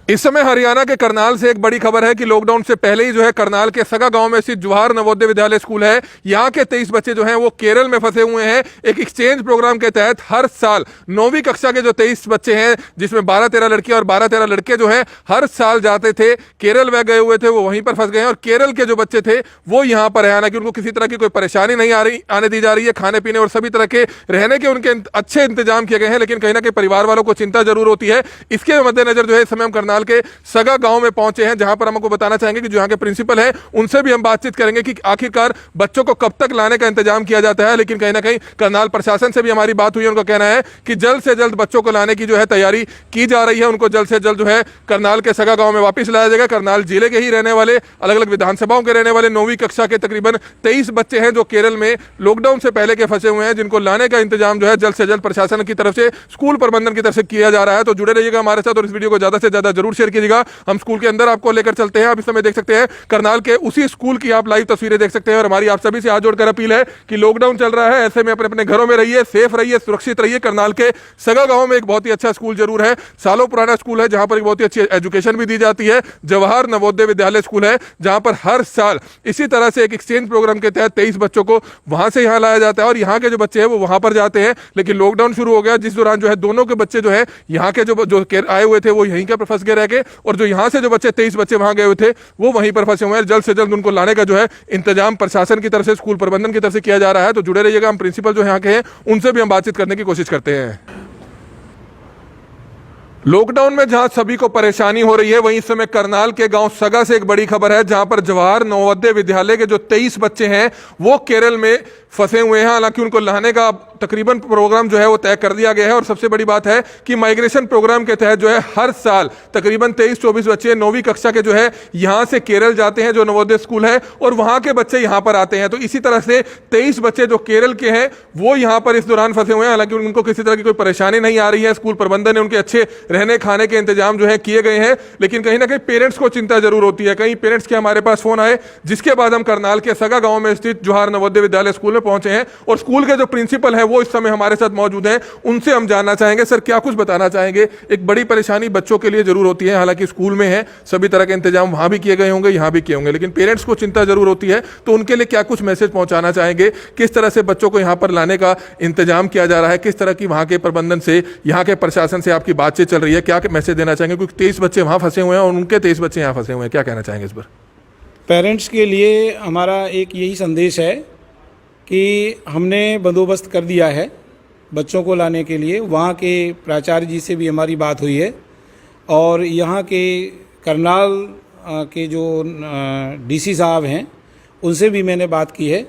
इस समय हरियाणा के करनाल से एक बड़ी खबर है कि लॉकडाउन से पहले ही जो है करनाल के सगा गांव में स्थित जवाहर नवोदय विद्यालय स्कूल है, यहाँ के 23 बच्चे जो हैं वो केरल में फंसे हुए हैं। एक एक्सचेंज प्रोग्राम के तहत हर साल 9वीं कक्षा के जो 23 बच्चे हैं, जिसमें 12-13 लड़कियां और 12-13 लड़के जो हैं हर साल जाते थे केरल, वह गए हुए थे, वो वहीं पर फंस गए हैं। और केरल के जो बच्चे थे वो यहाँ पर है, हालांकि उनको किसी तरह की कोई परेशानी नहीं आने दी जा रही है। खाने पीने और सभी तरह के रहने के उनके अच्छे इंतजाम किए गए हैं, लेकिन कहीं ना कहीं परिवार वालों को चिंता जरूर होती है। इसके मद्देनजर जो है इस समय हम करनाल के सगा गांव में पहुंचे हैं, जहां पर हमको बताना चाहेंगे कि जो यहाँ के प्रिंसिपल है उनसे भी हम बातचीत करेंगे कि आखिरकार बच्चों को कब तक लाने का इंतजाम किया जाता है। लेकिन कहीं ना कहीं करनाल प्रशासन से भी हमारी बात हुई है, उनका कहना है कि जल्द से जल्द बच्चों को लाने की जो है तैयारी की जा रही है। उनको जल्द से जल्द जो है करनाल के सगा गांव में वापस लाया जाएगा। करनाल जिले के ही रहने वाले, अलग अलग विधानसभाओं के रहने वाले 9वीं कक्षा के तकरीबन 23 बच्चे हैं जो केरल में लॉकडाउन से पहले के फंसे हुए हैं, जिनको लाने का इंतजाम जो है जल्द से जल्द प्रशासन की तरफ से, स्कूल प्रबंधन की तरफ से किया जा रहा है। तो जुड़े रहिएगा हमारे साथ और इस वीडियो को ज्यादा से ज्यादा जरूर शेयर कीजिएगा। हम स्कूल के अंदर आपको लेकर चलते हैं। आप इस समय देख सकते हैं करनाल के उसी स्कूल की आप लाइव तस्वीरें देख सकते हैं। और हमारी आप सभी से हाथ जोड़कर अपील है कि लॉकडाउन चल रहा है, ऐसे में अपने अपने घरों में रहिए, सेफ रहिए, सुरक्षित रहिए। करनाल के सगा गांव में एक बहुत ही अच्छा स्कूल जरूर है, सालों पुराना स्कूल है, जहां पर एक बहुत ही अच्छी एजुकेशन भी दी जाती है। जवाहर नवोदय विद्यालय स्कूल है, जहां पर हर साल इसी तरह से एक एक्सचेंज प्रोग्राम के तहत 23 बच्चों को वहां से यहां लाया जाता है और यहाँ के जो बच्चे हैं वो वहां पर जाते हैं। लेकिन लॉकडाउन शुरू हो गया, जिस दौरान जो है दोनों के बच्चे जो है यहाँ के जो आए हुए थे वो यहीं के फंस गए रह गए, और जो यहाँ से जो बच्चे 23 बच्चे वहां गए हुए थे वो वहीं पर फंसे हुए हैं। जल्द से जल्द उनको लाने का जो है इंतजाम प्रशासन की तरफ से, स्कूल प्रबंधन की तरफ से किया जा रहा है। तो जुड़े रहिएगा, हम प्रिंसिपल जो यहाँ के हैं उनसे भी हम बातचीत करने की कोशिश करते हैं। लॉकडाउन में जहां सभी को परेशानी हो रही है, वहीं इस समय करनाल के गांव सगा से एक बड़ी खबर है, जहां पर जवाहर नवोदय विद्यालय के जो 23 बच्चे हैं वो केरल में फंसे हुए हैं। हालांकि उनको लाने का तकरीबन प्रोग्राम जो है वो तय कर दिया गया है। और सबसे बड़ी बात है कि माइग्रेशन प्रोग्राम के तहत जो है हर साल तकरीबन 23-24 बच्चे 9वीं कक्षा के जो है यहां से केरल जाते हैं, जो नवोदय स्कूल है, और वहां के बच्चे यहां पर आते हैं। तो इसी तरह से 23 बच्चे जो केरल के हैं वो यहां पर इस दौरान फंसे हुए हैं। हालांकि उनको किसी तरह की कोई परेशानी नहीं आ रही है, स्कूल प्रबंधन ने उनके अच्छे रहने खाने के इंतजाम जो है किए गए हैं। लेकिन कहीं ना कहीं पेरेंट्स को चिंता जरूर होती है। कहीं पेरेंट्स के हमारे पास फोन आए, जिसके बाद हम करनाल के सगा गांव में स्थित जवाहर नवोदय विद्यालय स्कूल में पहुंचे हैं और स्कूल के जो प्रिंसिपल है वो इस समय हमारे साथ मौजूद हैं। उनसे हम जानना चाहेंगे, सर क्या कुछ बताना चाहेंगे। एक बड़ी परेशानी बच्चों के लिए जरूर होती है, हालांकि स्कूल में है, सभी तरह के इंतजाम वहां भी किए गए होंगे, यहां भी किए होंगे, लेकिन पेरेंट्स को चिंता जरूर होती है। तो उनके लिए क्या कुछ मैसेज पहुंचाना चाहेंगे, किस तरह से बच्चों को यहां पर लाने का इंतजाम किया जा रहा है, किस तरह की वहां के प्रबंधन से, यहाँ के प्रशासन से आपकी बातचीत चल रही है, क्या मैसेज देना चाहेंगे। क्योंकि 23 बच्चे वहां फंसे हुए हैं और उनके 23 बच्चे यहाँ फंसे हुए हैं, क्या कहना चाहेंगे इस पर। पेरेंट्स के लिए हमारा एक यही संदेश है कि हमने बंदोबस्त कर दिया है बच्चों को लाने के लिए। वहाँ के प्राचार्य जी से भी हमारी बात हुई है और यहाँ के करनाल के जो डीसी साहब हैं उनसे भी मैंने बात की है।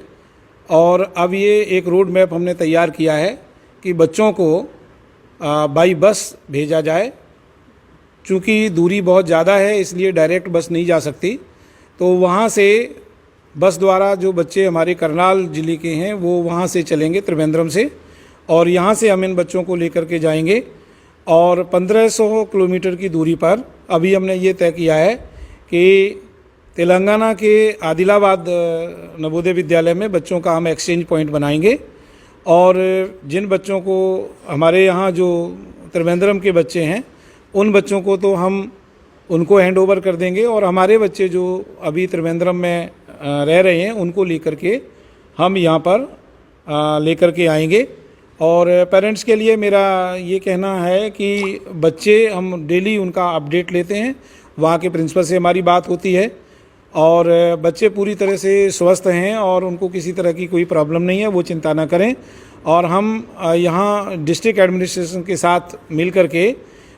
और अब ये एक रोड मैप हमने तैयार किया है कि बच्चों को बाई बस भेजा जाए। चूँकि दूरी बहुत ज़्यादा है इसलिए डायरेक्ट बस नहीं जा सकती, तो वहाँ से बस द्वारा जो बच्चे हमारे करनाल ज़िले के हैं वो वहाँ से चलेंगे त्रिवेंद्रम से, और यहाँ से हम इन बच्चों को लेकर के जाएंगे। और 1500 किलोमीटर की दूरी पर अभी हमने ये तय किया है कि तेलंगाना के आदिलाबाद नवोदय विद्यालय में बच्चों का हम एक्सचेंज पॉइंट बनाएंगे। और जिन बच्चों को हमारे यहाँ जो त्रिवेंद्रम के बच्चे हैं उन बच्चों को तो हम उनको हैंड ओवर कर देंगे, और हमारे बच्चे जो अभी त्रिवेंद्रम में रह रहे हैं उनको लेकर के हम यहाँ पर लेकर के आएंगे। और पेरेंट्स के लिए मेरा ये कहना है कि बच्चे हम डेली उनका अपडेट लेते हैं, वहाँ के प्रिंसिपल से हमारी बात होती है और बच्चे पूरी तरह से स्वस्थ हैं और उनको किसी तरह की कोई प्रॉब्लम नहीं है, वो चिंता ना करें। और हम यहाँ डिस्ट्रिक्ट एडमिनिस्ट्रेशन के साथ मिल कर के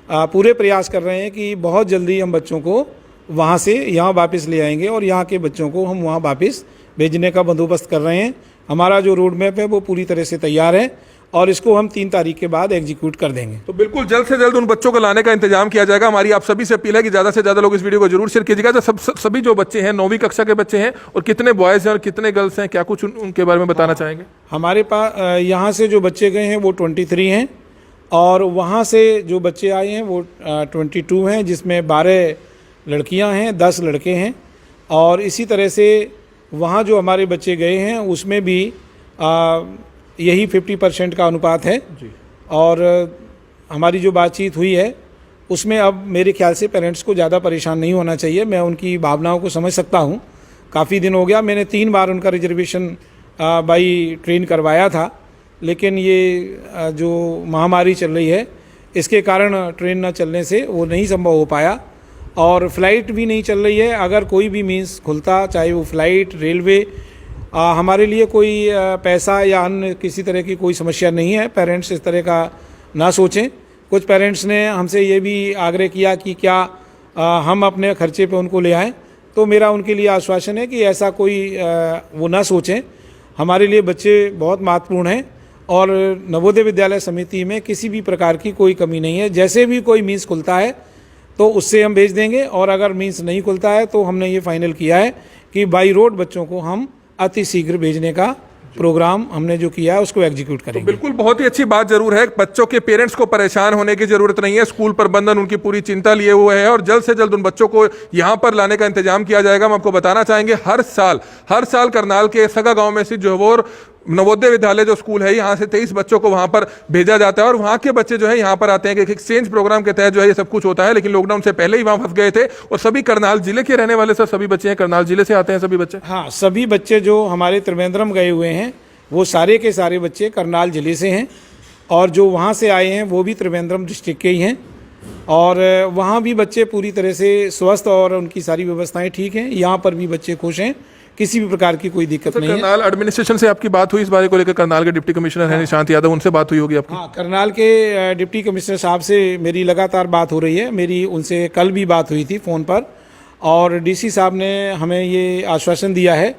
पूरे प्रयास कर रहे हैं कि बहुत जल्दी हम बच्चों को वहाँ से यहाँ वापस ले आएंगे और यहाँ के बच्चों को हम वहाँ वापस भेजने का बंदोबस्त कर रहे हैं। हमारा जो रोड मैप है वो पूरी तरह से तैयार है और इसको हम 3 तारीख के बाद एग्जीक्यूट कर देंगे। तो बिल्कुल जल्द से जल्द उन बच्चों को लाने का इंतजाम किया जाएगा। हमारी आप सभी से अपील है कि ज़्यादा से ज़्यादा लोग इस वीडियो को जरूर शेयर कीजिएगा। तो सभी जो बच्चे हैं 9वीं कक्षा के बच्चे हैं, और कितने बॉयज़ हैं और कितने गर्ल्स हैं, क्या कुछ उनके बारे में बताना चाहेंगे। हमारे पास यहाँ से जो बच्चे गए हैं वो 23 हैं और वहाँ से जो बच्चे आए हैं वो 22 हैं, जिसमें 12 लड़कियाँ हैं, 10 लड़के हैं। और इसी तरह से वहाँ जो हमारे बच्चे गए हैं उसमें भी यही 50% का अनुपात है जी। और हमारी जो बातचीत हुई है उसमें अब मेरे ख्याल से पेरेंट्स को ज़्यादा परेशान नहीं होना चाहिए। मैं उनकी भावनाओं को समझ सकता हूँ। काफ़ी दिन हो गया, मैंने 3 बार उनका रिजर्वेशन बाई ट्रेन करवाया था, लेकिन ये जो महामारी चल रही है इसके कारण ट्रेन न चलने से वो नहीं संभव हो पाया और फ़्लाइट भी नहीं चल रही है। अगर कोई भी मीन्स खुलता, चाहे वो फ़्लाइट, रेलवे, हमारे लिए कोई पैसा या अन्य किसी तरह की कोई समस्या नहीं है। पेरेंट्स इस तरह का ना सोचें। कुछ पेरेंट्स ने हमसे ये भी आग्रह किया कि क्या हम अपने खर्चे पे उनको ले आएँ, तो मेरा उनके लिए आश्वासन है कि ऐसा कोई वो ना सोचें। हमारे लिए बच्चे बहुत महत्वपूर्ण हैं और नवोदय विद्यालय समिति में किसी भी प्रकार की कोई कमी नहीं है। जैसे भी कोई मीन्स खुलता है तो उससे हम भेज देंगे और अगर मीन्स नहीं खुलता है तो हमने ये फाइनल किया है कि बाई रोड बच्चों को हम अति शीघ्र भेजने का प्रोग्राम हमने जो किया है उसको एग्जीक्यूट करेंगे। तो बिल्कुल बहुत ही अच्छी बात जरूर है। बच्चों के पेरेंट्स को परेशान होने की जरूरत नहीं है। स्कूल प्रबंधन उनकी पूरी चिंता लिए हुए है और जल्द से जल्द उन बच्चों को यहां पर लाने का इंतजाम किया जाएगा। हम आपको बताना चाहेंगे हर साल करनाल के सगा गांव में स्थित जोहोर नवोदय विद्यालय जो स्कूल है, यहाँ से 23 बच्चों को वहां पर भेजा जाता है और वहां के बच्चे जो है यहाँ पर आते हैं कि एक्सचेंज प्रोग्राम के तहत जो है ये सब कुछ होता है। लेकिन लॉकडाउन से पहले ही वहां फंस गए थे और सभी करनाल जिले के रहने वाले सभी बच्चे हैं। करनाल जिले से आते हैं सभी बच्चे। हाँ, सभी बच्चे जो हमारे त्रिवेंद्रम गए हुए हैं वो सारे के सारे बच्चे करनाल जिले से हैं और जो वहाँ से आए हैं वो भी त्रिवेंद्रम डिस्ट्रिक्ट के ही हैं और वहाँ भी बच्चे पूरी तरह से स्वस्थ और उनकी सारी व्यवस्थाएं ठीक हैं। यहाँ पर भी बच्चे खुश हैं, किसी भी प्रकार की कोई दिक्कत नहीं है। करनाल एडमिनिस्ट्रेशन से आपकी बात हुई इस बारे को लेकर? करनाल के डिप्टी कमिश्नर हैं निशांत यादव, उनसे बात हुई होगी आपकी? हाँ, करनाल के डिप्टी कमिश्नर साहब से मेरी लगातार बात हो रही है। मेरी उनसे कल भी बात हुई थी फ़ोन पर और डीसी साहब ने हमें ये आश्वासन दिया है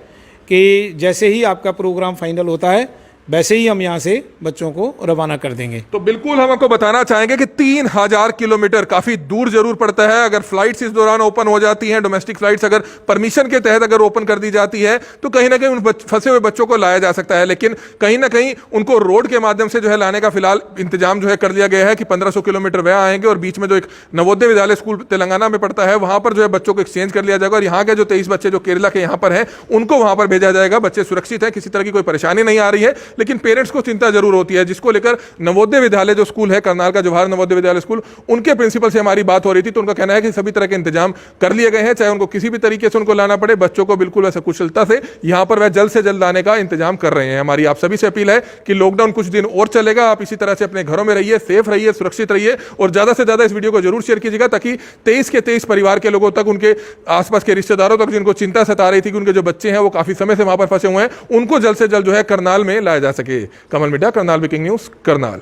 कि जैसे ही आपका प्रोग्राम फाइनल होता है वैसे ही हम यहाँ से बच्चों को रवाना कर देंगे। तो बिल्कुल हम आपको बताना चाहेंगे कि 3000 किलोमीटर काफी दूर जरूर पड़ता है। अगर फ्लाइट्स इस दौरान ओपन हो जाती हैं, डोमेस्टिक फ्लाइट्स अगर परमिशन के तहत अगर ओपन कर दी जाती है तो कहीं ना कहीं उन फंसे हुए बच्चों को लाया जा सकता है। लेकिन कहीं ना कहीं उनको रोड के माध्यम से जो है लाने का फिलहाल इंतजाम जो है कर लिया गया है कि 1500 किलोमीटर वह आएंगे और बीच में जो एक नवोदय विद्यालय स्कूल तेलंगाना में पड़ता है वहां पर जो है बच्चों को एक्सचेंज कर लिया जाएगा और यहाँ के जो 23 बच्चे जो केरला के यहाँ पर हैं उनको वहां पर भेजा जाएगा। बच्चे सुरक्षित है, किसी तरह की कोई परेशानी नहीं आ रही है। लेकिन पेरेंट्स को चिंता जरूर होती है, जिसको लेकर नवोदय विद्यालय जो स्कूल है करनाल का जवाहर नवोदय विद्यालय स्कूल, उनके प्रिंसिपल से हमारी बात हो रही थी तो उनका कहना है कि सभी तरह के इंतजाम कर लिए गए हैं, चाहे उनको किसी भी तरीके से उनको लाना पड़े, बच्चों को बिल्कुल वैसे कुशलता से यहां पर वह जल्द से जल्द लाने का इंतजाम कर रहे हैं। हमारी आप सभी से अपील है कि लॉकडाउन कुछ दिन और चलेगा, आप इसी तरह से अपने घरों में रहिए, सेफ रहिए, सुरक्षित रहिए और ज्यादा से ज्यादा इस वीडियो को जरूर शेयर कीजिएगा ताकि 23 के 23 परिवार के लोगों तक, उनके आसपास के रिश्तेदारों तक जिनको चिंता सता रही थी कि उनके जो बच्चे हैं वो काफी समय से वहां पर फंसे हुए हैं, उनको जल्द से जल्द जो है करनाल में लाया जा सके। Kamal media, Karnal breaking news, Karnal.